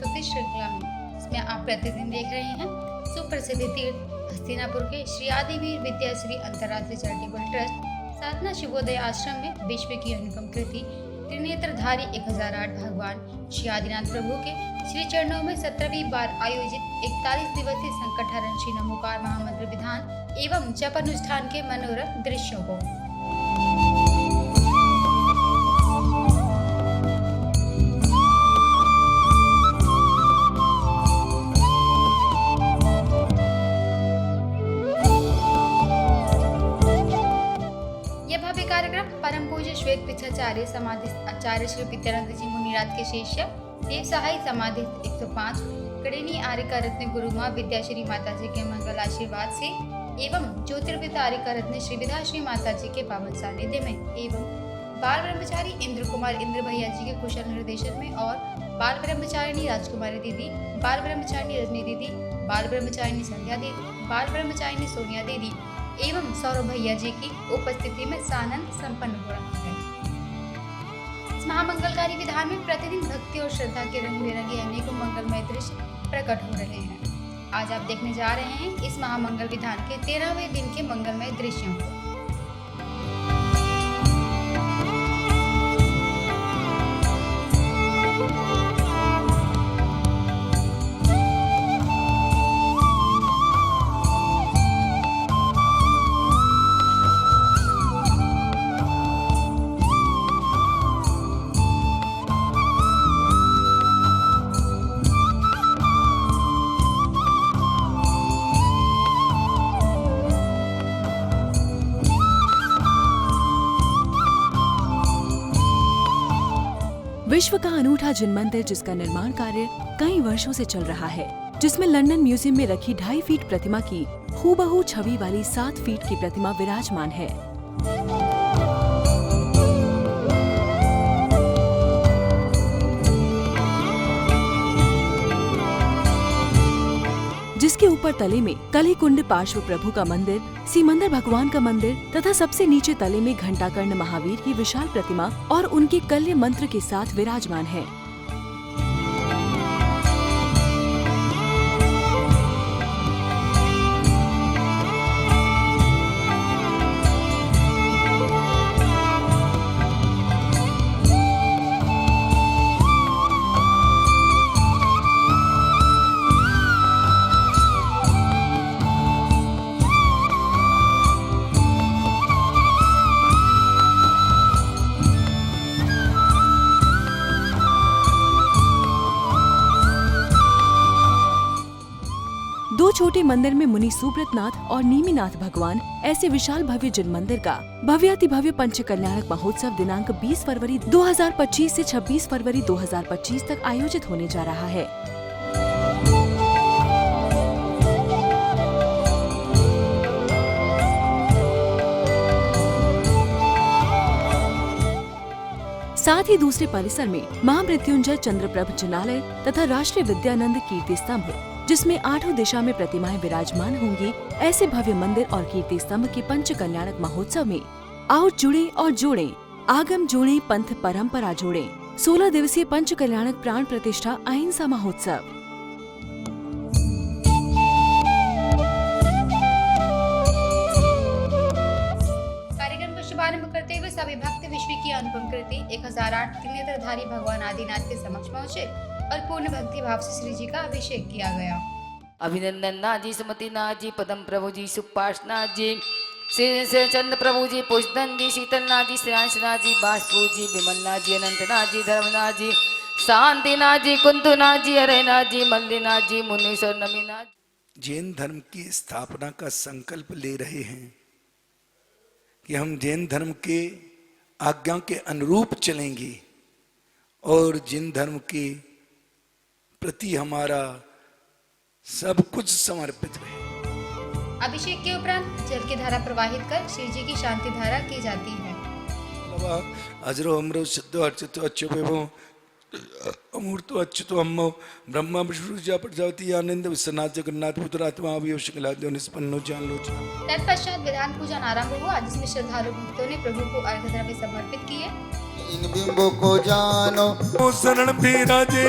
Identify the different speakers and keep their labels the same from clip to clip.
Speaker 1: सांस्कृतिक श्रृंखला में, जिसमें आप प्रतिदिन देख रहे हैं सुप्रसिद्ध तीर्थ हस्तिनापुर के श्री आदिवीर विद्याश्री अंतर्राष्ट्रीय चैरिटेबल ट्रस्ट साधना शिवोदय आश्रम में विश्व की अनुपम कृति त्रिनेत्रधारी 1008 भगवान श्री आदिनाथ प्रभु के श्री चरणों में 17वीं बार आयोजित 41 दिवसीय संकटहरण श्री नमोकार महामंत्र विधान एवं जप अनुष्ठान के मनोरम दृश्यों को कार्यक्रम परम पूज्य श्वेत पिछाचार्य समाधि आचार्य श्री विद्यानंद जी मुनिराज के शिष्य देव सहाय समाधि 105 कड़ेनी आर्यका रत्न गुरु माँ विद्याश्री माता जी के मंगल आशीर्वाद से एवं ज्योतिर्विद आर्यका रत्न श्री विद्याश्री माता जी के पावन सानिध्य में एवं बाल ब्रह्मचारी इंद्र कुमार इंद्र भैया जी के कुशल निर्देशन में और बाल ब्रह्मचारिणी राजकुमारी दीदी, बाल ब्रह्मचारिणी रजनी दीदी, बाल ब्रह्मचारिणी संध्या दीदी, बाल ब्रह्मचारिणी सोनिया दीदी एवं सौरभ भैया जी की उपस्थिति में सानंद संपन्न हो रहा है। इस महामंगलकारी विधान में प्रतिदिन भक्ति और श्रद्धा के रंग बिरंगे अनेकों मंगलमय दृश्य प्रकट हो रहे हैं। आज आप देखने जा रहे हैं इस महामंगल विधान के 13वें दिन के मंगलमय दृश्यों को।
Speaker 2: विश्व का अनूठा जिन मंदिर जिसका निर्माण कार्य कई वर्षों से चल रहा है, जिसमें लंदन म्यूजियम में रखी 2.5 फीट प्रतिमा की हूबहू छवि वाली 7 फीट की प्रतिमा विराजमान है। जिसके ऊपर तले में कली कुंड पार्श्व प्रभु का मंदिर, सीमंदर भगवान का मंदिर तथा सबसे नीचे तले में घंटाकर्ण महावीर की विशाल प्रतिमा और उनके कल्य मंत्र के साथ विराजमान है। दो छोटे मंदिर में मुनि सुब्रतनाथ और नीमिनाथ भगवान ऐसे विशाल भव्य जिन मंदिर का भव्याति भव्य पंच कल्याणक महोत्सव दिनांक 20 फरवरी 2025 से 26 फरवरी 2025 तक आयोजित होने जा रहा है। साथ ही दूसरे परिसर में महामृत्युंजय चंद्रप्रभ जिनालय तथा राष्ट्रीय विद्यानंद कीर्ति स्तंभ, जिसमें 8 दिशा में प्रतिमाएं विराजमान होंगी, ऐसे भव्य मंदिर और कीर्ति स्तंभ के पंच कल्याणक महोत्सव में आओ जुड़े और जोड़े, आगम जोड़े पंथ परंपरा जोड़े। 16 दिवसीय पंच कल्याणक प्राण प्रतिष्ठा अहिंसा महोत्सव।
Speaker 1: शुभारंभ करते हुए सभी भक्त विश्व की अनुपम कृति 1008 त्रिनेत्रधारी भगवान आदिनाथ के समक्ष पहुँचे और पूर्ण भक्ति भाव से श्री जी का अभिषेक किया गया।
Speaker 3: अभिनंदन नाथ जी, सुमति नाथ जी, पदम प्रभु जी, सुपाश नाथ जी, श्री चंद्र प्रभु जी, पुष्पन जी, शीतल नाथ जी, श्रेयांश नाथ जी, बासपू जी, विमल नाथ जी, अनंत नाथ जी, धर्मनाथ जी, शांति नाथ जी, कुंतु नाथ जी, हरे नाथ जी, मल्लिनाथ जी, मुनीश्वर नमीनाथ।
Speaker 4: जैन धर्म की स्थापना का संकल्प ले रहे हैं कि हम जैन धर्म के आज्ञा के अनुरूप चलेंगे और जैन धर्म के प्रति हमारा सब कुछ समर्पित है।
Speaker 1: अभिषेक के उपरांत जल की धारा प्रवाहित कर श्री जी की शांति धारा की जाती है।
Speaker 4: अजरो अमरो सिद्धो अर्चितो अच्छो अमूर्तो अच्युतो अम्मो ब्रह्मा विष्णु प्रजापति आनंद विश्वनाथ जगन्नाथ पुत्र आत्मा अवयव शुक्लाद्यो निष्पन्नो जानलोचना।
Speaker 1: तत्पश्चात विधान पूजन आरंभ हुआ, जिसमें श्रद्धालु भक्तों ने प्रभु को अर्घ द्रव्य समर्पित किए।
Speaker 5: इन बिंबों को जानो
Speaker 4: ओ शरण बिराजे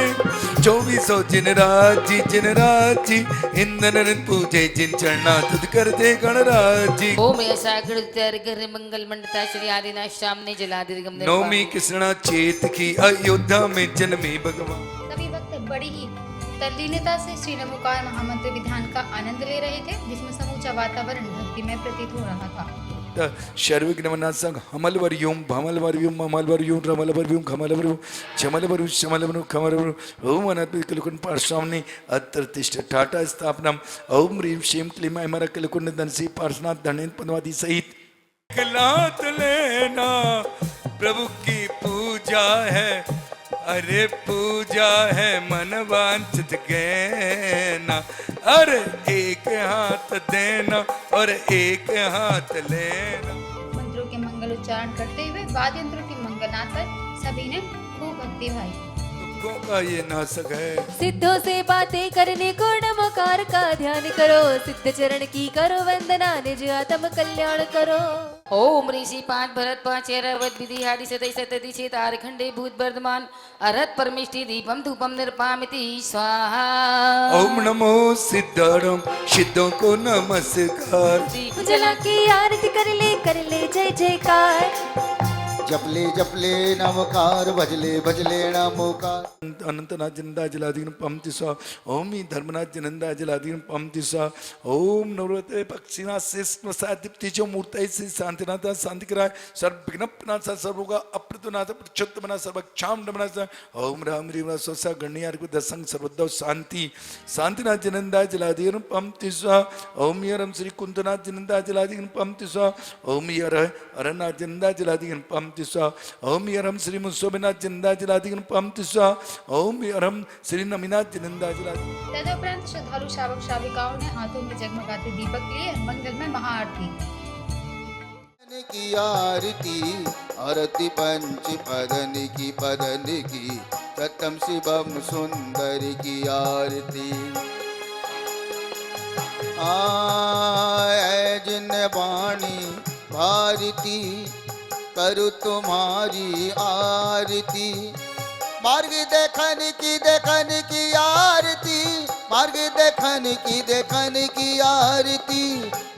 Speaker 4: 2400 जिन राजी इंद्र पूजे जिन चरणा तुद कर दे गणराजी।
Speaker 3: ओम ऐसा कर मंगल मंडता श्री आदिनाथ श्याम ने जलादिर्गम
Speaker 4: नवमी कृष्णा चेत की अयोध्या में जन्मे भगवान।
Speaker 1: सभी भक्त बड़ी ही तल्लीनता से श्री नमोकार महामंत्र विधान का आनंद ले रहे थे, जिसमें समूचा वातावरण भक्तिमय प्रतीत हो रहा था।
Speaker 4: शर्विघ्नमनासं हमलवर्युं भमलवर्युं ममलवर्युं रमलवर्युं खमलवर्युं चमलवर्युं शमलवर्युं खमलवर्युं ओम अनंतकुलकुंड पार्श्वनी अत्र तिष्ठ टाटा स्थापनम ओम ह्रीं श्रीं क्लीं ऐमरकुलकुंड धनसी पार्श्वनाथ धनेन पद्मावती सहित लात लेना प्रभु की पूजा है, अरे पूजा है मन वांछित गैना, अरे एक हाथ देना और एक हाथ लेना।
Speaker 1: मंत्रों के मंगल उच्चारण करते हुए वाद्य यंत्रों की मंगलनाद पर सभी ने खूब भक्ति भाई।
Speaker 4: दुखों का ये नाशक है।
Speaker 6: सिद्धों से बातें करने को नमोकार का ध्यान करो, सिद्ध चरण की करो वंदना, निज आत्म कल्याण करो।
Speaker 3: ओम ऋषि पांच भरत पांच एरावत विधि आदि सतई सतति छे तारखंडे भूत वर्धमान अरहत परमिष्टि दीपम धूपम निर्पामिति स्वाहा।
Speaker 4: ओम नमो सिद्धारम सिद्धों को नमस्कार।
Speaker 6: जला की आरती कर ले जय जयकार।
Speaker 5: जपले नमकार भजले नमोकार।
Speaker 4: अनंतनाथ जिनंदा जलादीन पमति स्वा ओम ही धर्मनाथ जिनंदा जलादीन पमति स्वा ओम नवरते पक्षिनाथ शिष्ण सादीप्ति जो मूर्ति से शांतिनाथ शांति कराय सर्वघ्नपनाथ सर्वोगा अप्रतुनाथ प्रचुत्तमना सर्वक्षाम नमना ओम राम रीम स्वसा गणियार को दसंग सर्वदव शांति शांतिनाथ जिनंदा जलादीन पमति स्वा ओम यरम श्री कुंतनाथ जिनंदा जलादीन पमति स्वा ओम यर अरनाथ जिनंदा जलादीन पमति स्वा ओम यरम श्री मुसोबनाथ जिनंदा जलादीन पमति स्वा ओम यरम श्री नमीनाथ जिनंदा जलादीन।
Speaker 1: तदुपरांत श्रद्धालु शावक शाविकाओं ने हाथों में जगमगाते दीपक लिए मंगलमय महाआरती
Speaker 5: की आरती आरती पंच पदन की सतम शिवम सुंदर की आरती। आए जिन वाणी भारती करू तुम्हारी आरती, मार्ग देखन की आरती, मार्ग देखन की आरती,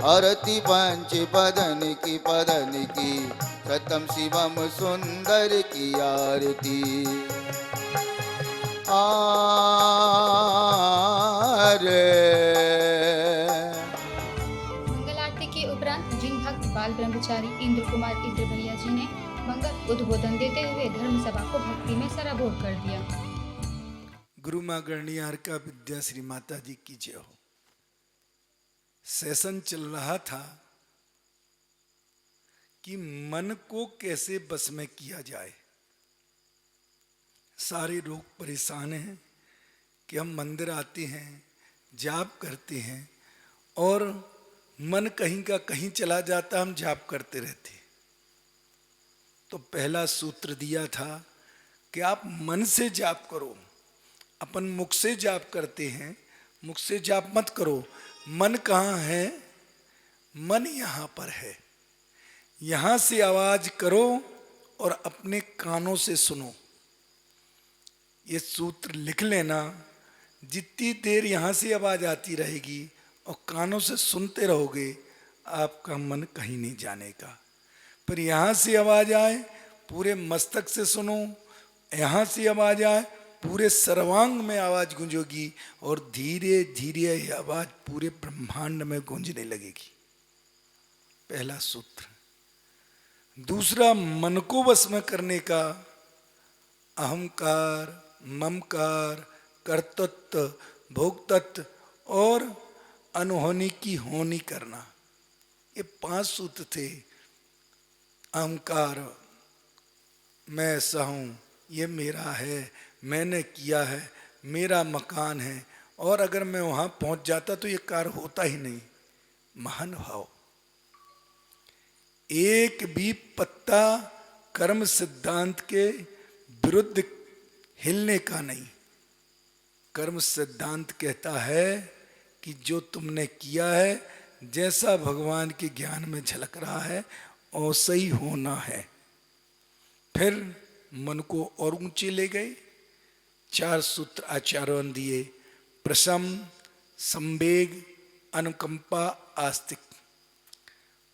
Speaker 5: आरती पंच पदन की सतम शिवम सुंदर की आरती।
Speaker 1: मंगल आरती के उपरांत जिन भक्त बाल ब्रह्मचारी इंद्र कुमार इंद्र भैया जी ने मंगल उद्बोधन देते हुए धर्म सभा को भक्ति में सराबोर कर दिया।
Speaker 4: गुरु माँ गणियार का विद्या श्री माता जी की जय हो। सेशन चल रहा था कि मन को कैसे बस में किया जाए। सारे लोग परेशान हैं कि हम मंदिर आते हैं, जाप करते हैं और मन कहीं का कहीं चला जाता, हम जाप करते रहते। तो पहला सूत्र दिया था कि आप मन से जाप करो। अपन मुख से जाप करते हैं, मुख से जाप मत करो। मन कहाँ है? मन यहाँ पर है। यहाँ से आवाज करो और अपने कानों से सुनो। ये सूत्र लिख लेना। जितनी देर यहाँ से आवाज आती रहेगी और कानों से सुनते रहोगे, आपका मन कहीं नहीं जानेगा। पर यहाँ से आवाज आए, पूरे मस्तक से सुनो। यहाँ से आवाज आए, पूरे सर्वांग में आवाज गूंजोगी और धीरे धीरे यह आवाज पूरे ब्रह्मांड में गूंजने लगेगी। पहला सूत्र। दूसरा, मन को वश में करने का अहंकार, ममकार, कर्तृत्व, भोक्तत्व और अनहोनी की होनी करना। ये 5 सूत्र थे। अहंकार, मैं ऐसा हूं, ये मेरा है, मैंने किया है, मेरा मकान है, और अगर मैं वहां पहुंच जाता तो ये कार्य होता ही नहीं। महान भाव। एक भी पत्ता कर्म सिद्धांत के विरुद्ध हिलने का नहीं। कर्म सिद्धांत कहता है कि जो तुमने किया है, जैसा भगवान के ज्ञान में झलक रहा है वैसा ही होना है। फिर मन को और ऊंचे ले गए। 4 सूत्र आचार्यों ने दिए, प्रशम, संवेग, अनुकंपा, आस्तिक।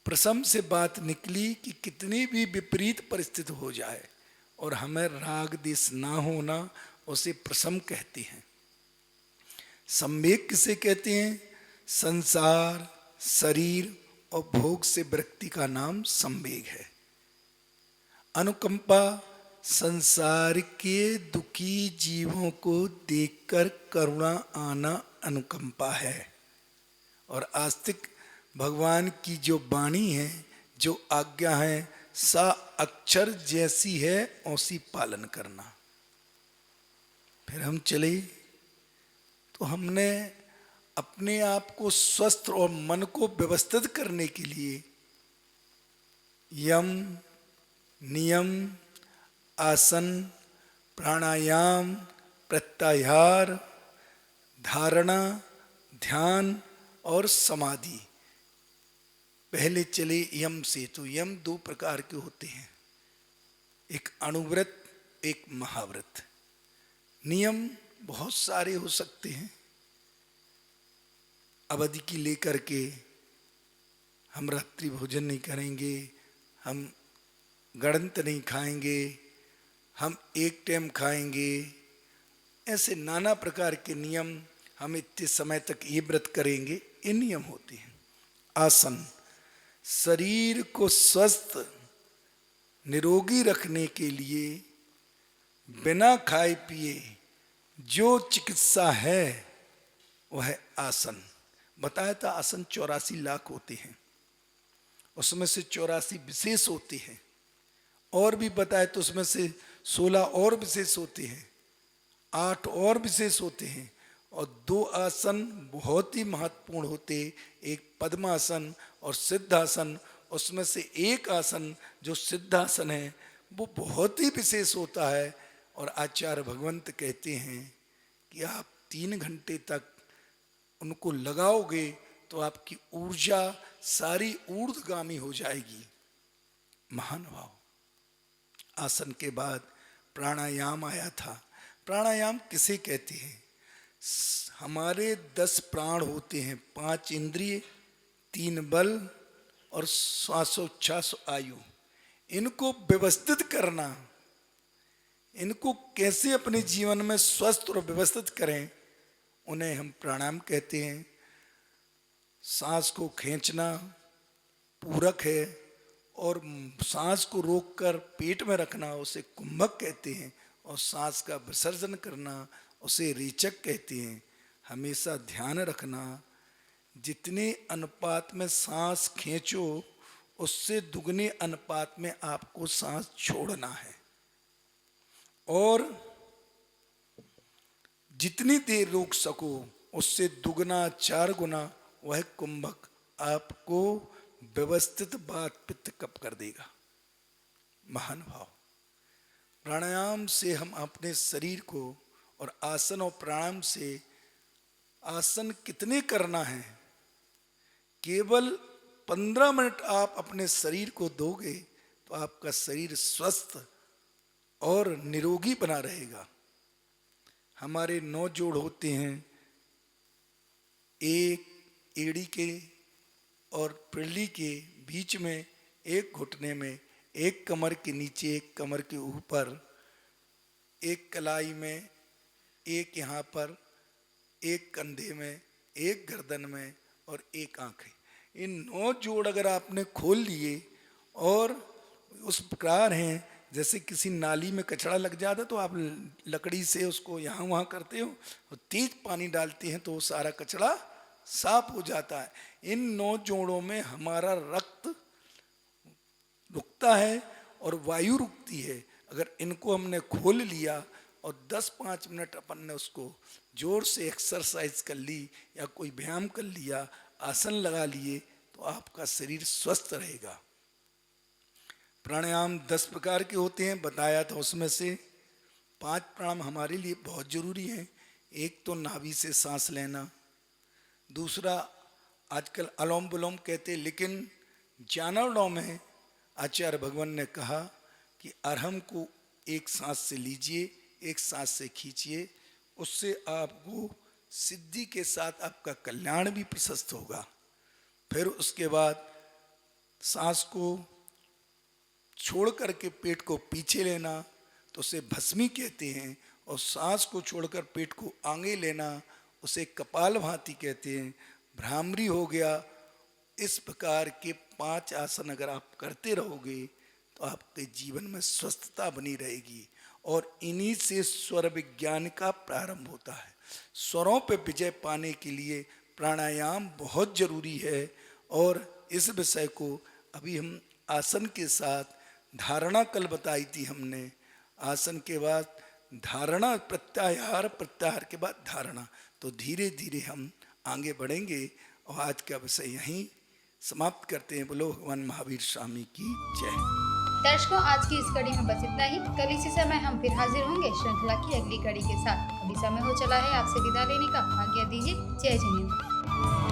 Speaker 4: प्रशम से बात निकली कि कितनी भी विपरीत परिस्थिति हो जाए और हमें राग देश ना होना, उसे प्रशम कहते हैं। संवेग किसे कहते हैं? संसार, शरीर और भोग से विरक्ति का नाम संवेग है। अनुकंपा, संसार के दुखी जीवों को देखकर करुणा आना अनुकंपा है। और आस्तिक, भगवान की जो वाणी है, जो आज्ञा है, सा अक्षर जैसी है उसी पालन करना। फिर हम चले तो हमने अपने आप को स्वस्थ और मन को व्यवस्थित करने के लिए यम, नियम, आसन, प्राणायाम, प्रत्याहार, धारणा, ध्यान और समाधि। पहले चले यम से। तो यम 2 प्रकार के होते हैं, एक अणुव्रत, एक महाव्रत। नियम बहुत सारे हो सकते हैं। अवधि की लेकर के हम रात्रि भोजन नहीं करेंगे, हम गड़ंत नहीं खाएंगे, हम एक टाइम खाएंगे, ऐसे नाना प्रकार के नियम। हम इतने समय तक ये व्रत करेंगे, ये नियम होते हैं। आसन, शरीर को स्वस्थ निरोगी रखने के लिए बिना खाए पिए जो चिकित्सा है वह है आसन। बताया था आसन 84 लाख होते हैं, उसमें से 84 विशेष होते हैं, और भी बताया तो उसमें से 16 और विशेष होते हैं, 8 और विशेष होते हैं, और 2 आसन बहुत ही महत्वपूर्ण होते, एक पद्मासन और सिद्धासन। उसमें से एक आसन जो सिद्धासन है वो बहुत ही विशेष होता है। और आचार्य भगवंत कहते हैं कि आप 3 घंटे तक उनको लगाओगे तो आपकी ऊर्जा सारी ऊर्ध्वगामी हो जाएगी। महानुभाव, आसन के बाद प्राणायाम आया था। प्राणायाम किसे कहते हैं? हमारे 10 प्राण होते हैं, 5 इंद्रिय, 3 बल और श्वासोच्छ्वास आयु। इनको व्यवस्थित करना, इनको कैसे अपने जीवन में स्वस्थ और व्यवस्थित करें, उन्हें हम प्राणायाम कहते हैं। सांस को खींचना पूरक है और सांस को रोककर पेट में रखना उसे कुंभक कहते हैं, और सांस का विसर्जन करना उसे रेचक कहते हैं। हमेशा ध्यान रखना, जितने अनुपात में सांस खींचो उससे दुगने अनुपात में आपको सांस छोड़ना है, और जितनी देर रोक सको उससे दुगना 4 गुना वह कुंभक आपको व्यवस्थित बात पित्त कप कर देगा। महानुभाव, प्राणायाम से हम अपने शरीर को, और आसन और प्राणायाम से, आसन कितने करना है, केवल 15 मिनट आप अपने शरीर को दोगे तो आपका शरीर स्वस्थ और निरोगी बना रहेगा। हमारे 9 जोड़ होते हैं, एक एड़ी के और पिरली के बीच में, एक घुटने में, एक कमर के नीचे, एक कमर के ऊपर, एक कलाई में, एक यहाँ पर, एक कंधे में, एक गर्दन में और एक आंखें। इन 9 जोड़ अगर आपने खोल लिए और उस प्रकार हैं जैसे किसी नाली में कचरा लग जाता है तो आप लकड़ी से उसको यहाँ वहाँ करते हो और तेज पानी डालते हैं तो वो सारा कचरा साफ हो जाता है। इन 9 जोड़ों में हमारा रक्त रुकता है और वायु रुकती है। अगर इनको हमने खोल लिया और 10-5 मिनट अपन ने उसको जोर से एक्सरसाइज कर ली या कोई व्यायाम कर लिया, आसन लगा लिए, तो आपका शरीर स्वस्थ रहेगा। प्राणायाम 10 प्रकार के होते हैं, बताया था। उसमें से 5 प्राणायाम हमारे लिए बहुत जरूरी हैं। एक तो नाभि से सांस लेना, दूसरा आजकल अलोम विलोम कहते, लेकिन ज्ञानावलोम में आचार्य भगवान ने कहा कि अरहम को एक सांस से लीजिए, एक सांस से खींचिए, उससे आपको सिद्धि के साथ आपका कल्याण भी प्रशस्त होगा। फिर उसके बाद सांस को छोड़ करके पेट को पीछे लेना, तो उसे भस्मी कहते हैं, और सांस को छोड़कर पेट को आगे लेना उसे कपालभाति कहते हैं, भ्रामरी हो गया। इस प्रकार के 5 आसन अगर आप करते रहोगे तो आपके जीवन में स्वस्थता बनी रहेगी। और इन्हीं से स्वर विज्ञान का प्रारंभ होता है। स्वरों पे विजय पाने के लिए प्राणायाम बहुत जरूरी है। और इस विषय को अभी हम आसन के साथ धारणा कल बताई थी हमने। आसन के बाद धारणा, प्रत्याहार, प्रत्याहार के बाद धारणा, तो धीरे धीरे हम आगे बढ़ेंगे। और आज का विषय यहीं समाप्त करते हैं। बोलो भगवान महावीर स्वामी की जय।
Speaker 1: दर्शकों, आज की इस कड़ी में बस इतना ही। कल इसी समय हम फिर हाजिर होंगे श्रृंखला की अगली कड़ी के साथ। अभी समय हो चला है आपसे विदा लेने का। आज्ञा दीजिए। जय जिनेंद्र।